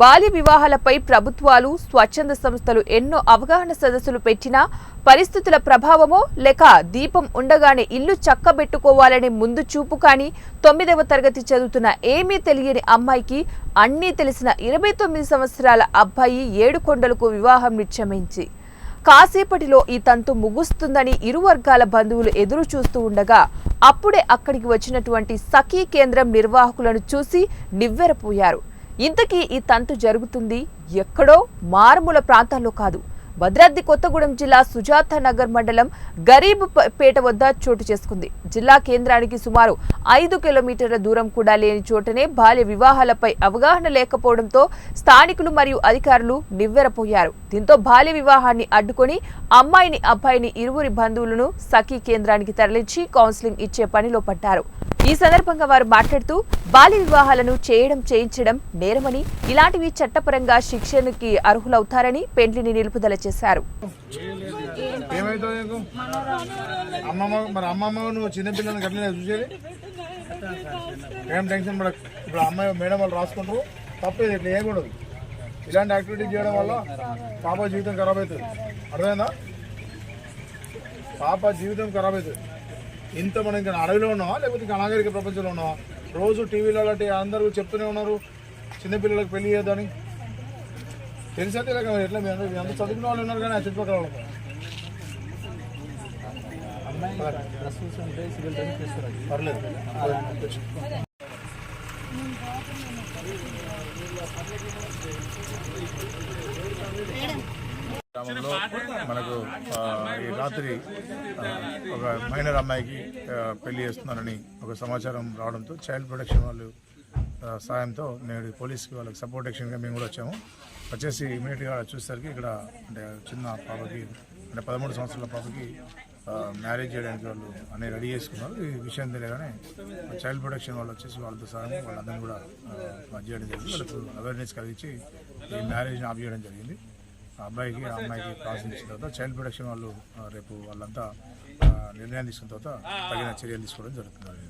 బాల్య వివాహాలపై ప్రభుత్వాలు, స్వచ్ఛంద సంస్థలు ఎన్నో అవగాహన సదస్సులు పెట్టినా పరిస్థితుల ప్రభావమో లేక దీపం ఉండగానే ఇల్లు చక్కబెట్టుకోవాలనే ముందు చూపు కానీ 9వ తరగతి చదువుతున్న ఏమీ తెలియని అమ్మాయికి అన్నీ తెలిసిన 29 సంవత్సరాల అబ్బాయి ఏడుకొండలకు వివాహం నిశ్చయించి కాసేపటిలో ఈ తంతు ముగుస్తుందని ఇరు వర్గాల బంధువులు ఎదురు చూస్తూ ఉండగా అప్పుడే అక్కడికి వచ్చినటువంటి సఖీ కేంద్రం నిర్వాహకులను చూసి నివ్వెరపోయారు. ఇంతకీ ఈ తంతు జరుగుతుంది ఎక్కడో మారుమూల ప్రాంతాల్లో కాదు, భద్రాద్రి కొత్తగూడెం జిల్లా సుజాత నగర్ మండలం గరీబ్ పేట వద్ద చోటు చేసుకుంది. జిల్లా కేంద్రానికి సుమారు 5 కిలోమీటర్ల దూరం కూడా లేని చోటనే బాల్య వివాహాలపై అవగాహన లేకపోవడంతో స్థానికులు మరియు అధికారులు నివ్వెరపోయారు. దీంతో బాల్య వివాహాన్ని అడ్డుకొని అమ్మాయిని అబ్బాయిని ఇరువురి బంధువులను సఖీ కేంద్రానికి తరలించి కౌన్సిలింగ్ ఇచ్చే పనిలో పడ్డారు. ఈ సందర్భంగా వారు మాట్లాడుతూ బాల్య వివాహాలను చేయించడం నేరమని, ఇలాంటివి చట్టపరంగా శిక్షణకి అర్హులవుతారని పెండ్లిని నిలుపుదల చేశారు. ఇలాంటి యాక్టివిటీ చేయడం వల్ల పాప జీవితం ఖరాబ్ అవుతుంది. అర్థమైందా? పాప జీవితం ఖరాబ్ అవుతుంది. ఇంత మనం ఇంకా అడవిలో ఉన్నావా లేకపోతే ఇంకా అనాగరిక ప్రపంచంలో ఉన్నావా? రోజు టీవీలో అలాంటి అందరూ చెప్తూనే ఉన్నారు చిన్నపిల్లలకు పెళ్లి చేయొద్దని. తెలిసైతే లేక ఎట్లా మీ అందరూ చదువుకున్న వాళ్ళు ఉన్నారు కానీ ఆ చుట్టుపక్కల వాళ్ళు పర్లేదు. గ్రామంలో మనకు ఈ రాత్రి ఒక మైనర్ అమ్మాయికి పెళ్లి చేస్తున్నారని ఒక సమాచారం రావడంతో చైల్డ్ ప్రొటెక్షన్ వాళ్ళు సాయంతో నేడు పోలీస్కి వాళ్ళకి సపోర్ట్ యాక్షన్గా మేము కూడా వచ్చేసి ఇమీడియట్గా చూసేసరికి ఇక్కడ అంటే చిన్న పాపకి అంటే 13 సంవత్సరాల పాపకి మ్యారేజ్ చేయడానికి వాళ్ళు అన్నీ రెడీ చేసుకున్నారు. ఈ విషయం తెలియగానే చైల్డ్ ప్రొటెక్షన్ వాళ్ళు వచ్చేసి వాళ్ళతో సహాయం వాళ్ళందరినీ కూడా చేయడం జరిగింది. వాళ్ళకు అవేర్నెస్ కలిగించి ఈ మ్యారేజ్ని ఆఫ్ చేయడం జరిగింది. అబ్బాయికి అమ్మాయికి క్రాసింగ్ ఇచ్చిన తర్వాత చైల్డ్ ప్రొటెక్షన్ వాళ్ళు రేపు వాళ్ళంతా నిర్ణయం తీసుకున్న తర్వాత తగిన చర్యలు తీసుకోవడం జరుగుతుంది.